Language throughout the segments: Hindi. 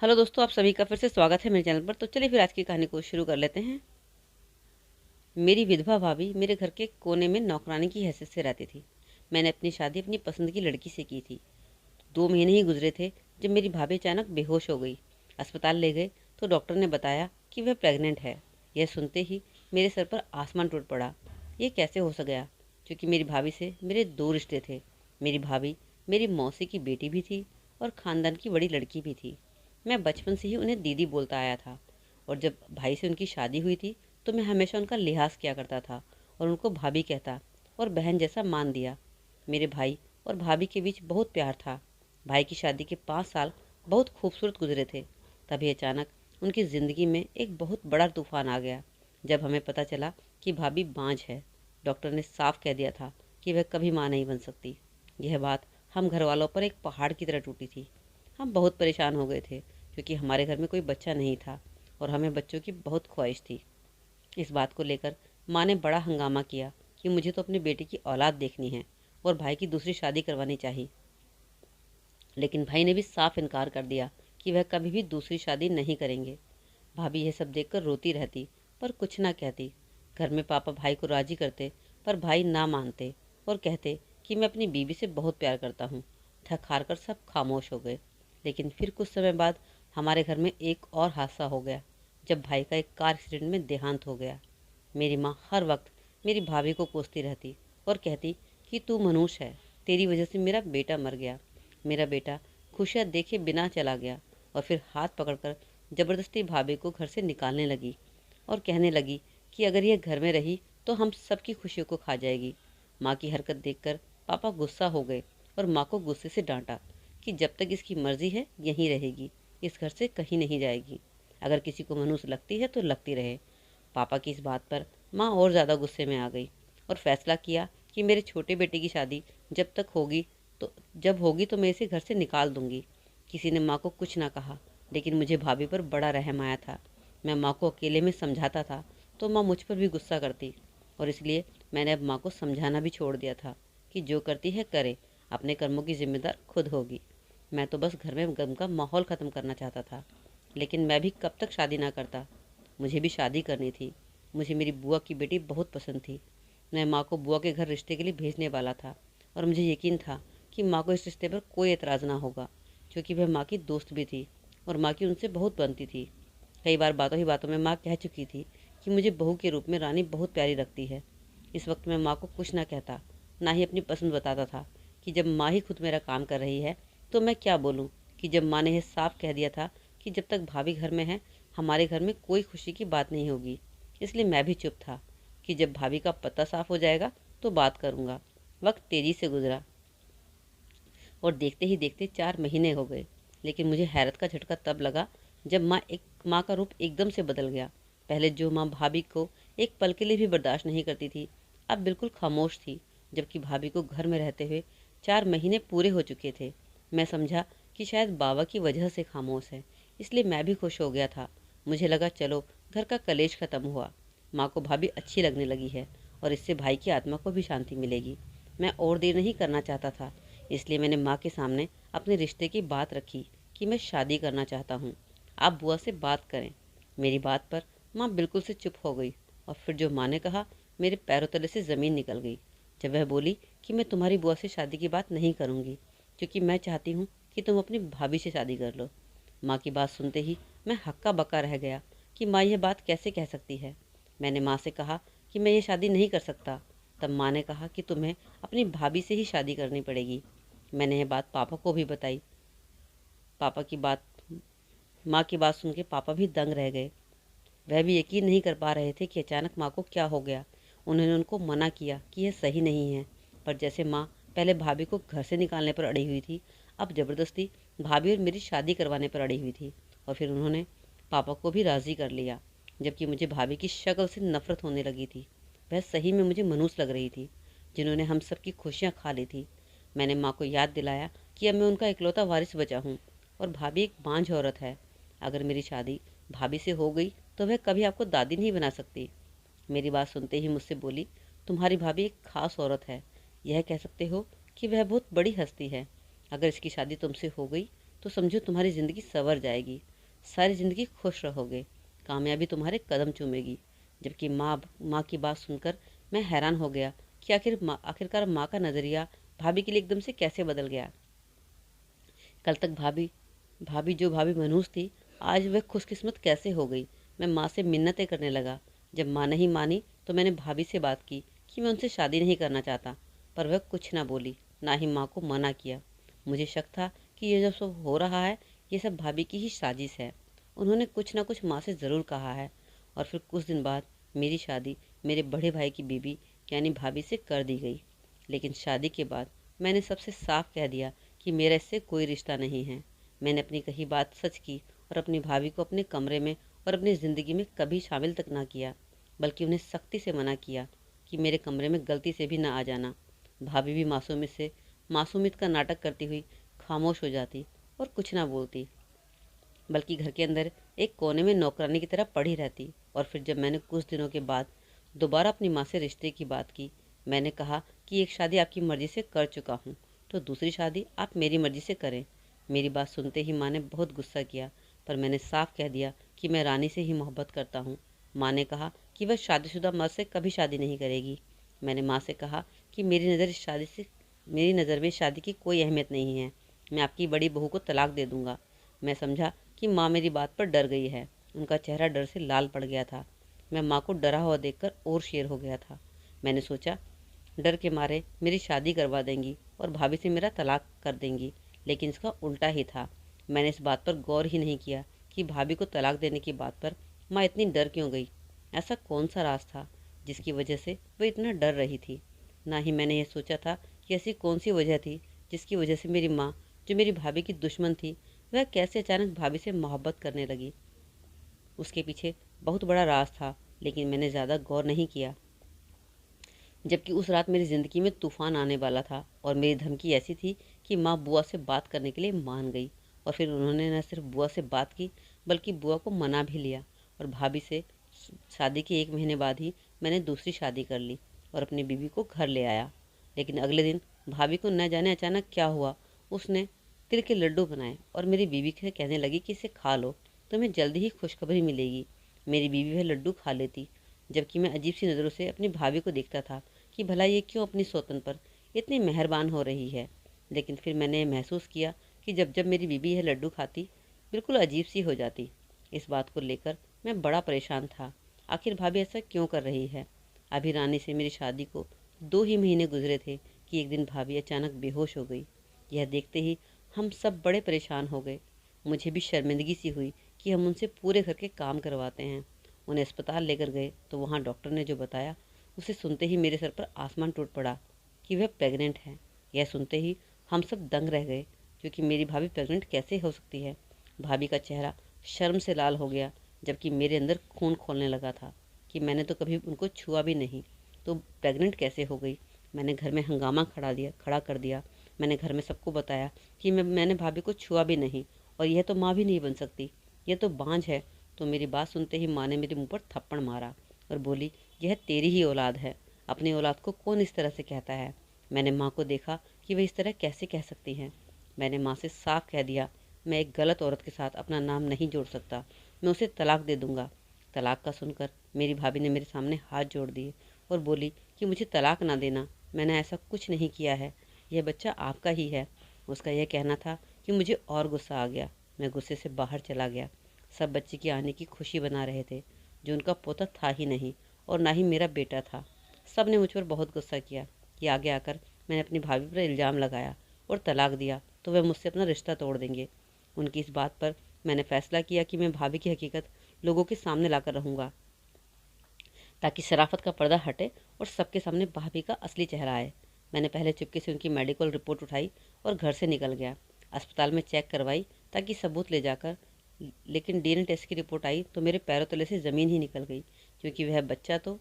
हेलो दोस्तों, आप सभी का फिर से स्वागत है मेरे चैनल पर। तो चलिए फिर आज की कहानी को शुरू कर लेते हैं। मेरी विधवा भाभी मेरे घर के कोने में नौकरानी की हैसियत से रहती थी। मैंने अपनी शादी अपनी पसंद की लड़की से की थी। 2 महीने ही गुजरे थे जब मेरी भाभी अचानक बेहोश हो गई। अस्पताल ले गए तो डॉक्टर ने बताया कि वह प्रेग्नेंट है। यह सुनते ही मेरे सर पर आसमान टूट पड़ा। ये कैसे हो गया? क्योंकि मेरी भाभी से मेरे 2 रिश्ते थे। मेरी भाभी मेरी मौसी की बेटी भी थी और ख़ानदान की बड़ी लड़की भी थी। मैं बचपन से ही उन्हें दीदी बोलता आया था और जब भाई से उनकी शादी हुई थी तो मैं हमेशा उनका लिहाज किया करता था और उनको भाभी कहता और बहन जैसा मान दिया। मेरे भाई और भाभी के बीच बहुत प्यार था। भाई की शादी के 5 साल बहुत खूबसूरत गुजरे थे। तभी अचानक उनकी ज़िंदगी में एक बहुत बड़ा तूफान आ गया। जब हमें पता चला कि भाभी बांझ है, डॉक्टर ने साफ कह दिया था कि वह कभी माँ नहीं बन सकती। यह बात हम घर वालों पर एक पहाड़ की तरह टूटी थी। हम बहुत परेशान हो गए थे क्योंकि हमारे घर में कोई बच्चा नहीं था और हमें बच्चों की बहुत ख्वाहिश थी। इस बात को लेकर माँ ने बड़ा हंगामा किया कि मुझे तो अपनी बेटी की औलाद देखनी है और भाई की दूसरी शादी करवानी चाहिए। लेकिन भाई ने भी साफ इनकार कर दिया कि वह कभी भी दूसरी शादी नहीं करेंगे। भाभी यह सब देखकर रोती रहती पर कुछ ना कहती। घर में पापा भाई को राजी करते पर भाई ना मानते और कहते कि मैं अपनी बीवी से बहुत प्यार करता हूँ। थक हार कर सब खामोश हो गए। लेकिन फिर कुछ समय बाद हमारे घर में एक और हादसा हो गया जब भाई का एक कार एक्सीडेंट में देहांत हो गया। मेरी माँ हर वक्त मेरी भाभी को कोसती रहती और कहती कि तू मनुष्य है, तेरी वजह से मेरा बेटा मर गया। मेरा बेटा खुशियाँ देखे बिना चला गया और फिर हाथ पकड़कर ज़बरदस्ती भाभी को घर से निकालने लगी और कहने लगी कि अगर यह घर में रही तो हम सबकी खुशियों को खा जाएगी। माँ की हरकत देखकर पापा गुस्सा हो गए और माँ को गुस्से से डांटा कि जब तक इसकी मर्जी है यहीं रहेगी, इस घर से कहीं नहीं जाएगी। अगर किसी को मनुष्य लगती है तो लगती रहे। पापा की इस बात पर माँ और ज़्यादा गुस्से में आ गई और फैसला किया कि मेरे छोटे बेटे की शादी जब तक होगी तो जब होगी तो मैं इसे घर से निकाल दूंगी। किसी ने माँ को कुछ ना कहा, लेकिन मुझे भाभी पर बड़ा रहम आया था। मैं माँ को अकेले में समझाता था तो माँ मुझ पर भी गुस्सा करती और इसलिए मैंने अब माँ को समझाना भी छोड़ दिया था कि जो करती है करे, अपने कर्मों की जिम्मेदार खुद होगी। मैं तो बस घर में गम का माहौल ख़त्म करना चाहता था। लेकिन मैं भी कब तक शादी ना करता। मुझे भी शादी करनी थी। मुझे मेरी बुआ की बेटी बहुत पसंद थी। मैं माँ को बुआ के घर रिश्ते के लिए भेजने वाला था और मुझे यकीन था कि माँ को इस रिश्ते पर कोई एतराज़ ना होगा, क्योंकि वह माँ की दोस्त भी थी और माँ की उनसे बहुत बनती थी। कई बार बातों ही बातों में माँ कह चुकी थी कि मुझे बहू के रूप में रानी बहुत प्यारी लगती है। इस वक्त मैं माँ को कुछ ना कहता, ना ही अपनी पसंद बताता था कि जब माँ ही खुद मेरा काम कर रही है तो मैं क्या बोलूँ। कि जब माँ ने यह साफ कह दिया था कि जब तक भाभी घर में है हमारे घर में कोई खुशी की बात नहीं होगी, इसलिए मैं भी चुप था कि जब भाभी का पता साफ हो जाएगा तो बात करूँगा। वक्त तेज़ी से गुजरा और देखते ही देखते 4 महीने हो गए। लेकिन मुझे हैरत का झटका तब लगा जब माँ का रूप एकदम से बदल गया। पहले जो माँ भाभी को एक पल के लिए भी बर्दाश्त नहीं करती थी, अब बिल्कुल खामोश थी। जबकि भाभी को घर में रहते हुए 4 महीने पूरे हो चुके थे। मैं समझा कि शायद बाबा की वजह से खामोश है, इसलिए मैं भी खुश हो गया था। मुझे लगा चलो घर का कलेश खत्म हुआ। माँ को भाभी अच्छी लगने लगी है और इससे भाई की आत्मा को भी शांति मिलेगी। मैं और देर नहीं करना चाहता था, इसलिए मैंने माँ के सामने अपने रिश्ते की बात रखी कि मैं शादी करना चाहता हूँ। आप बुआ से बात करें। मेरी बात पर माँ बिल्कुल से चुप हो गई और फिर जो माँ ने कहा मेरे पैरों तले से ज़मीन निकल गई जब वह बोली कि मैं तुम्हारी बुआ से शादी की बात नहीं करूँगी, क्योंकि मैं चाहती हूँ कि तुम अपनी भाभी से शादी कर लो। माँ की बात सुनते ही मैं हक्का बक्का रह गया कि माँ यह बात कैसे कह सकती है। मैंने माँ से कहा कि मैं ये शादी नहीं कर सकता। तब माँ ने कहा कि तुम्हें अपनी भाभी से ही शादी करनी पड़ेगी। मैंने यह बात पापा को भी बताई। पापा की बात माँ की बात सुन के पापा भी दंग रह गए। वह भी यकीन नहीं कर पा रहे थे कि अचानक माँ को क्या हो गया। उन्होंने उनको मना किया कि यह सही नहीं है, पर जैसे माँ पहले भाभी को घर से निकालने पर अड़ी हुई थी, अब ज़बरदस्ती भाभी और मेरी शादी करवाने पर अड़ी हुई थी। और फिर उन्होंने पापा को भी राज़ी कर लिया। जबकि मुझे भाभी की शक्ल से नफरत होने लगी थी। वह सही में मुझे मनूस लग रही थी, जिन्होंने हम सबकी खुशियाँ खा ली थी। मैंने माँ को याद दिलाया कि अब मैं उनका इकलौता वारिस बचा हूँ और भाभी एक बांझ औरत है। अगर मेरी शादी भाभी से हो गई तो वह कभी आपको दादी नहीं बना सकती। मेरी बात सुनते ही मुझसे बोली, तुम्हारी भाभी एक खास औरत है। यह कह सकते हो कि वह बहुत बड़ी हस्ती है। अगर इसकी शादी तुमसे हो गई तो समझो तुम्हारी ज़िंदगी संवर जाएगी। सारी ज़िंदगी खुश रहोगे, कामयाबी तुम्हारे कदम चूमेगी। जबकि माँ की बात सुनकर मैं हैरान हो गया कि आखिरकार माँ का नज़रिया भाभी के लिए एकदम से कैसे बदल गया। कल तक भाभी भाभी जो भाभी मनहूस थी, आज वह खुशकिस्मत कैसे हो गई। मैं माँ से मिन्नतें करने लगा। जब माँ नहीं मानी तो मैंने भाभी से बात की कि मैं उनसे शादी नहीं करना चाहता, पर वह कुछ ना बोली, ना ही माँ को मना किया। मुझे शक था कि ये जो सब हो रहा है, ये सब भाभी की ही साजिश है। उन्होंने कुछ ना कुछ माँ से ज़रूर कहा है। और फिर कुछ दिन बाद मेरी शादी मेरे बड़े भाई की बीबी यानी भाभी से कर दी गई। लेकिन शादी के बाद मैंने सबसे साफ कह दिया कि मेरा इससे कोई रिश्ता नहीं है। मैंने अपनी कही बात सच की और अपनी भाभी को अपने कमरे में और अपनी ज़िंदगी में कभी शामिल तक ना किया, बल्कि उन्हें सख्ती से मना किया कि मेरे कमरे में गलती से भी ना आ जाना। भाभी भी मासूमियत का नाटक करती हुई खामोश हो जाती और कुछ ना बोलती, बल्कि घर के अंदर एक कोने में नौकरानी की तरह पड़ी रहती। और फिर जब मैंने कुछ दिनों के बाद दोबारा अपनी माँ से रिश्ते की बात की, मैंने कहा कि एक शादी आपकी मर्ज़ी से कर चुका हूँ, तो दूसरी शादी आप मेरी मर्ज़ी से करें। मेरी बात सुनते ही माँ ने बहुत गुस्सा किया, पर मैंने साफ कह दिया कि मैं रानी से ही मोहब्बत करता हूँ। माँ ने कहा कि वह शादीशुदा मर्द से कभी शादी नहीं करेगी। मैंने माँ से कहा कि मेरी नज़र में शादी की कोई अहमियत नहीं है, मैं आपकी बड़ी बहू को तलाक दे दूँगा। मैं समझा कि माँ मेरी बात पर डर गई है। उनका चेहरा डर से लाल पड़ गया था। मैं माँ को डरा हुआ देखकर और शेर हो गया था। मैंने सोचा, डर के मारे मेरी शादी करवा देंगी और भाभी से मेरा तलाक कर देंगी, लेकिन इसका उल्टा ही था। मैंने इस बात पर गौर ही नहीं किया कि भाभी को तलाक देने की बात पर माँ इतनी डर क्यों गई। ऐसा कौन सा राज था जिसकी वजह से वह इतना डर रही थी। ना ही मैंने यह सोचा था कि ऐसी कौन सी वजह थी जिसकी वजह से मेरी माँ, जो मेरी भाभी की दुश्मन थी, वह कैसे अचानक भाभी से मोहब्बत करने लगी। उसके पीछे बहुत बड़ा राज था, लेकिन मैंने ज़्यादा गौर नहीं किया। जबकि उस रात मेरी ज़िंदगी में तूफान आने वाला था और मेरी धमकी ऐसी थी कि माँ बुआ से बात करने के लिए मान गई। और फिर उन्होंने न सिर्फ बुआ से बात की, बल्कि बुआ को मना भी लिया। और भाभी से शादी के 1 महीने बाद ही मैंने दूसरी शादी कर ली और अपनी बीवी को घर ले आया। लेकिन अगले दिन भाभी को न जाने अचानक क्या हुआ, उसने तिल के लड्डू बनाए और मेरी बीवी से कहने लगी कि इसे खा लो, तुम्हें जल्दी ही खुशखबरी मिलेगी। मेरी बीवी वह लड्डू खा लेती, जबकि मैं अजीब सी नज़रों से अपनी भाभी को देखता था कि भला ये क्यों अपनी सौतन पर इतनी मेहरबान हो रही है। लेकिन फिर मैंने महसूस किया कि जब जब मेरी बीबी यह लड्डू खाती, बिल्कुल अजीब सी हो जाती। इस बात को लेकर मैं बड़ा परेशान था। आखिर भाभी ऐसा क्यों कर रही है। अभी रानी से मेरी शादी को 2 ही महीने गुजरे थे कि एक दिन भाभी अचानक बेहोश हो गई। यह देखते ही हम सब बड़े परेशान हो गए। मुझे भी शर्मिंदगी सी हुई कि हम उनसे पूरे घर के काम करवाते हैं। उन्हें अस्पताल लेकर गए तो वहाँ डॉक्टर ने जो बताया, उसे सुनते ही मेरे सर पर आसमान टूट पड़ा कि वह प्रेग्नेंट है। यह सुनते ही हम सब दंग रह गए, क्योंकि मेरी भाभी प्रेग्नेंट कैसे हो सकती है। भाभी का चेहरा शर्म से लाल हो गया, जबकि मेरे अंदर खून खोलने लगा था कि मैंने तो कभी उनको छुआ भी नहीं, तो प्रेग्नेंट कैसे हो गई। मैंने घर में हंगामा खड़ा कर दिया। मैंने घर में सबको बताया कि मैंने भाभी को छुआ भी नहीं, और यह तो माँ भी नहीं बन सकती, यह तो बांझ है। तो मेरी बात सुनते ही माँ ने मेरे मुंह पर थप्पड़ मारा और बोली, यह तेरी ही औलाद है, अपनी औलाद को कौन इस तरह से कहता है। मैंने माँ को देखा कि वह इस तरह कैसे कह सकती हैं। मैंने माँ से साफ कह दिया, मैं एक गलत औरत के साथ अपना नाम नहीं जोड़ सकता, मैं उसे तलाक दे दूंगा। तलाक का सुनकर मेरी भाभी ने मेरे सामने हाथ जोड़ दिए और बोली कि मुझे तलाक ना देना, मैंने ऐसा कुछ नहीं किया है, यह बच्चा आपका ही है। उसका यह कहना था कि मुझे और गुस्सा आ गया। मैं गुस्से से बाहर चला गया। सब बच्चे की आने की खुशी बना रहे थे, जो उनका पोता था ही नहीं और ना ही मेरा बेटा था। सब ने मुझ पर बहुत गुस्सा किया कि आगे आकर मैंने अपनी भाभी पर इल्ज़ाम लगाया और तलाक दिया तो वह मुझसे अपना रिश्ता तोड़ देंगे। उनकी इस बात पर मैंने फैसला किया कि मैं भाभी की हकीकत लोगों के सामने लाकर रहूँगा, ताकि शराफत का पर्दा हटे और सबके सामने भाभी का असली चेहरा आए। मैंने पहले चुपके से उनकी मेडिकल रिपोर्ट उठाई और घर से निकल गया। अस्पताल में चेक करवाई ताकि सबूत ले जाकर, लेकिन डीएनए टेस्ट की रिपोर्ट आई तो मेरे पैरों तले से ज़मीन ही निकल गई, क्योंकि वह बच्चा तो,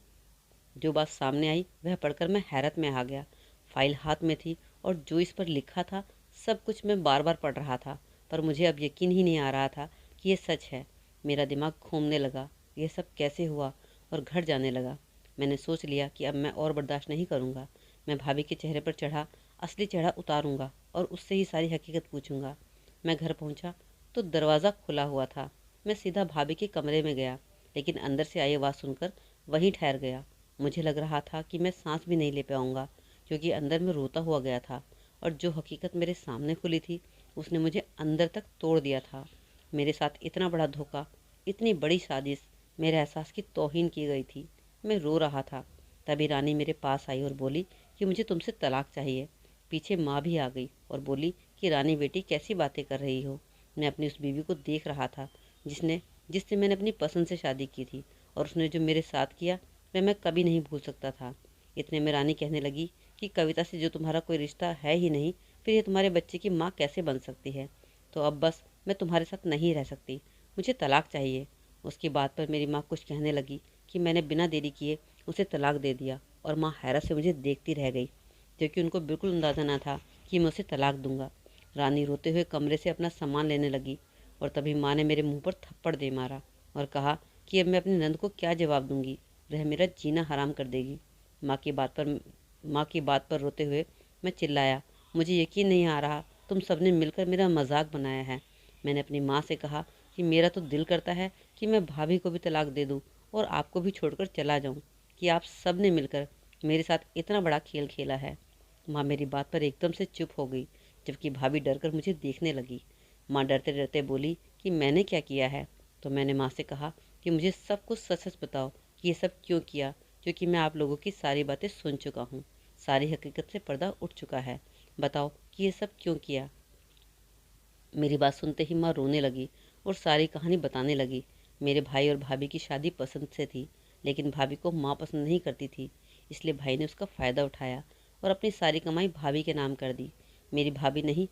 जो बात सामने आई वह पढ़कर मैं हैरत में आ गया। फाइल हाथ में थी और जो इस पर लिखा था सब कुछ मैं बार बार पढ़ रहा था, पर मुझे अब यकीन ही नहीं आ रहा था कि यह सच है। मेरा दिमाग घूमने लगा, यह सब कैसे हुआ, और घर जाने लगा। मैंने सोच लिया कि अब मैं और बर्दाश्त नहीं करूँगा। मैं भाभी के चेहरे पर चढ़ा असली चेहरा उतारूँगा और उससे ही सारी हकीकत पूछूंगा। मैं घर पहुँचा तो दरवाज़ा खुला हुआ था। मैं सीधा भाभी के कमरे में गया, लेकिन अंदर से आई आवाज़ सुनकर वहीं ठहर गया। मुझे लग रहा था कि मैं सांस भी नहीं ले पाऊंगा, क्योंकि अंदर में रोता हुआ गया था और जो हकीकत मेरे सामने खुली थी उसने मुझे अंदर तक तोड़ दिया था। मेरे साथ इतना बड़ा धोखा, इतनी बड़ी साजिश, मेरे एहसास की तौहीन की गई थी। मैं रो रहा था। तभी रानी मेरे पास आई और बोली कि मुझे तुमसे तलाक चाहिए। पीछे माँ भी आ गई और बोली कि रानी बेटी कैसी बातें कर रही हो। मैं अपनी उस बीवी को देख रहा था जिससे मैंने अपनी पसंद से शादी की थी, और उसने जो मेरे साथ किया वह मैं कभी नहीं भूल सकता था। इतने में रानी कहने लगी कि कविता से जो तुम्हारा कोई रिश्ता है ही नहीं, फिर ये तुम्हारे बच्चे की माँ कैसे बन सकती है। तो अब बस मैं तुम्हारे साथ नहीं रह सकती, मुझे तलाक चाहिए। उसकी बात पर मेरी माँ कुछ कहने लगी कि मैंने बिना देरी किए उसे तलाक दे दिया, और माँ हैरत से मुझे देखती रह गई, क्योंकि उनको बिल्कुल अंदाज़ा न था कि मैं उसे तलाक दूंगा। रानी रोते हुए कमरे से अपना सामान लेने लगी, और तभी माँ ने मेरे मुंह पर थप्पड़ दे मारा और कहा कि अब मैं अपनी नंद को क्या जवाब दूंगी, वह मेरा जीना हराम कर देगी। माँ की बात पर माँ की बात पर रोते हुए मैं चिल्लाया, मुझे यकीन नहीं आ रहा, तुम सबने मिलकर मेरा मजाक बनाया है। मैंने अपनी माँ से कहा कि मेरा तो दिल करता है कि मैं भाभी को भी तलाक दे दूँ और आपको भी छोड़कर चला जाऊँ, कि आप सब ने मिलकर मेरे साथ इतना बड़ा खेल खेला है। माँ मेरी बात पर एकदम से चुप हो गई, जबकि भाभी डरकर मुझे देखने लगी। माँ डरते डरते बोली कि मैंने क्या किया है। तो मैंने माँ से कहा कि मुझे सब कुछ सच सच बताओ कि ये सब क्यों किया, क्योंकि मैं आप लोगों की सारी बातें सुन चुका हूँ, सारी हकीकत से पर्दा उठ चुका है। बताओ कि ये सब क्यों किया। मेरी बात सुनते ही माँ रोने लगी और सारी कहानी बताने लगी। मेरे भाई और भाभी की शादी पसंद से थी, लेकिन भाभी को माँ पसंद नहीं करती थी, इसलिए भाई ने उसका फ़ायदा उठाया और अपनी सारी कमाई भाभी के नाम कर दी। मेरी भाभी नहीं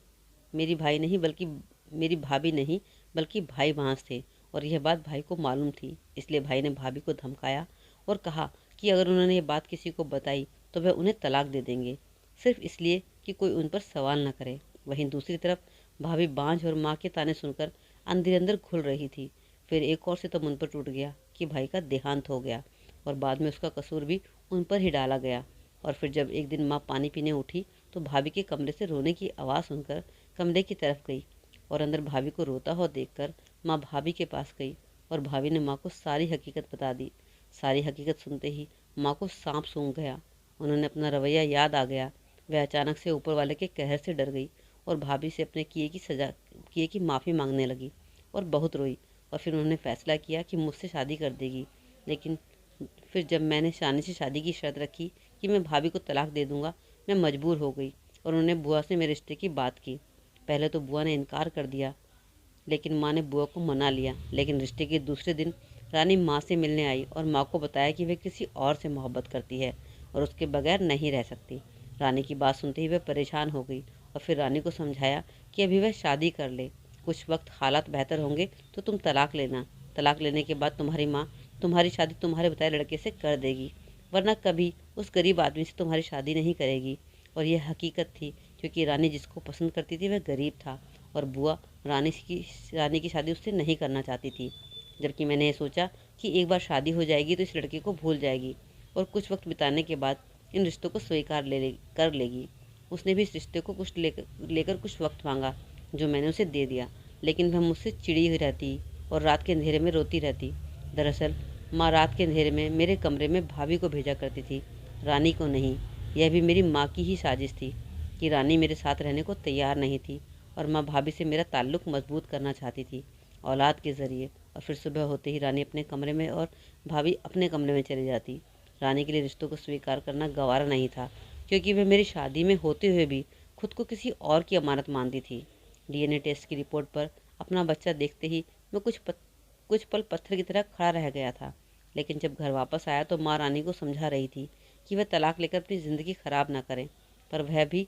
मेरी भाई नहीं बल्कि मेरी भाभी नहीं बल्कि भाई बांस थे, और यह बात भाई को मालूम थी, इसलिए भाई ने भाभी को धमकाया और कहा कि अगर उन्होंने ये बात किसी को बताई तो वह उन्हें तलाक दे देंगे, सिर्फ इसलिए कि कोई उन पर सवाल न करे। वहीं दूसरी तरफ भाभी बांझ और माँ के ताने सुनकर अंदर अंदर घुल रही थी। फिर एक और सितम उन पर टूट गया कि भाई का देहांत हो गया, और बाद में उसका कसूर भी उन पर ही डाला गया। और फिर जब एक दिन माँ पानी पीने उठी तो भाभी के कमरे से रोने की आवाज़ सुनकर कमरे की तरफ गई, और अंदर भाभी को रोता हुआ देखकर माँ भाभी के पास गई, और भाभी ने माँ को सारी हकीकत बता दी। सारी हकीकत सुनते ही माँ को सांप सूंघ गया। उन्होंने अपना रवैया याद आ गया। वह अचानक से ऊपर वाले के कहर से डर गई और भाभी से अपने किए की माफ़ी मांगने लगी और बहुत रोई। और फिर उन्होंने फैसला किया कि मुझसे शादी कर देगी। लेकिन फिर जब मैंने शानी से शादी की शर्त रखी कि मैं भाभी को तलाक दे दूंगा, मैं मजबूर हो गई और उन्होंने बुआ से मेरे रिश्ते की बात की। पहले तो बुआ ने इनकार कर दिया, लेकिन माँ ने बुआ को मना लिया। लेकिन रिश्ते के दूसरे दिन रानी माँ से मिलने आई और माँ को बताया कि वह किसी और से मोहब्बत करती है और उसके बगैर नहीं रह सकती। रानी की बात सुनते ही वह परेशान हो गई और फिर रानी को समझाया कि अभी वह शादी कर ले, कुछ वक्त हालात बेहतर होंगे तो तुम तलाक लेना। तलाक लेने के बाद तुम्हारी माँ तुम्हारी शादी तुम्हारे बताए लड़के से कर देगी, वरना कभी उस गरीब आदमी से तुम्हारी शादी नहीं करेगी। और यह हकीकत थी, क्योंकि रानी जिसको पसंद करती थी वह गरीब था और बुआ रानी की शादी उससे नहीं करना चाहती थी। जबकि मैंने ये सोचा कि एक बार शादी हो जाएगी तो इस लड़के को भूल जाएगी और कुछ वक्त बिताने के बाद इन रिश्तों को कर लेगी। उसने भी इस रिश्ते को कुछ लेकर कुछ वक्त मांगा, जो मैंने उसे दे दिया, लेकिन वह मुझसे चिड़ी हुई रहती और रात के अंधेरे में रोती रहती। दरअसल माँ रात के अंधेरे में मेरे कमरे में भाभी को भेजा करती थी, रानी को नहीं। यह भी मेरी माँ की ही साजिश थी कि रानी मेरे साथ रहने को तैयार नहीं थी और माँ भाभी से मेरा ताल्लुक़ मजबूत करना चाहती थी, औलाद के ज़रिए। और फिर सुबह होते ही रानी अपने कमरे में और भाभी अपने कमरे में चली जाती। रानी के लिए रिश्तों को स्वीकार करना गवारा नहीं था, क्योंकि वह मेरी शादी में होते हुए भी खुद को किसी और की अमानत मानती थी। डीएनए टेस्ट की रिपोर्ट पर अपना बच्चा देखते ही मैं कुछ पल पत्थर की तरह खड़ा रह गया था। लेकिन जब घर वापस आया तो माँ रानी को समझा रही थी कि वह तलाक लेकर अपनी ज़िंदगी ख़राब ना करें, पर वह भी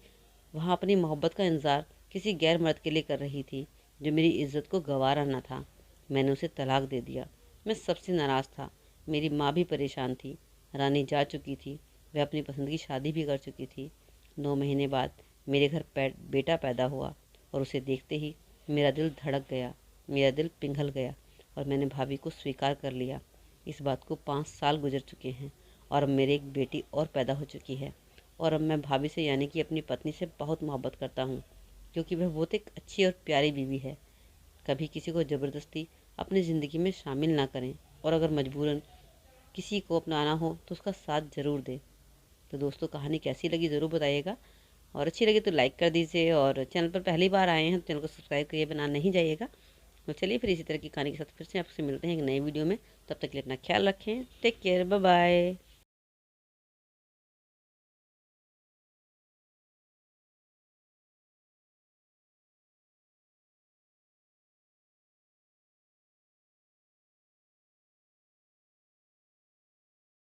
वहाँ अपनी मोहब्बत का इंतज़ार किसी गैर मर्द के लिए कर रही थी, जो मेरी इज्जत को गंवारा न था। मैंने उसे तलाक दे दिया। मैं सबसे नाराज़ था। मेरी माँ भी परेशान थी। रानी जा चुकी थी, वह अपनी पसंद की शादी भी कर चुकी थी। 9 महीने बाद मेरे घर बेटा पैदा हुआ और उसे देखते ही मेरा दिल धड़क गया, मेरा दिल पिघल गया और मैंने भाभी को स्वीकार कर लिया। इस बात को 5 साल गुजर चुके हैं और अब मेरे एक बेटी और पैदा हो चुकी है। और अब मैं भाभी से यानी कि अपनी पत्नी से बहुत मोहब्बत करता हूँ, क्योंकि वह बहुत एक अच्छी और प्यारी बीवी है। कभी किसी को ज़बरदस्ती अपनी ज़िंदगी में शामिल ना करें, और अगर मजबूरन किसी को अपनाना हो तो उसका साथ ज़रूर दें। तो दोस्तों, कहानी कैसी लगी ज़रूर बताइएगा, और अच्छी लगी तो लाइक कर दीजिए, और चैनल पर पहली बार आए हैं तो चैनल को सब्सक्राइब करिए बिना नहीं जाइएगा। तो चलिए फिर इसी तरह की कहानी के साथ फिर से आपसे मिलते हैं एक नई वीडियो में। तब तक के लिए अपना ख्याल रखें। Take care, bye bye.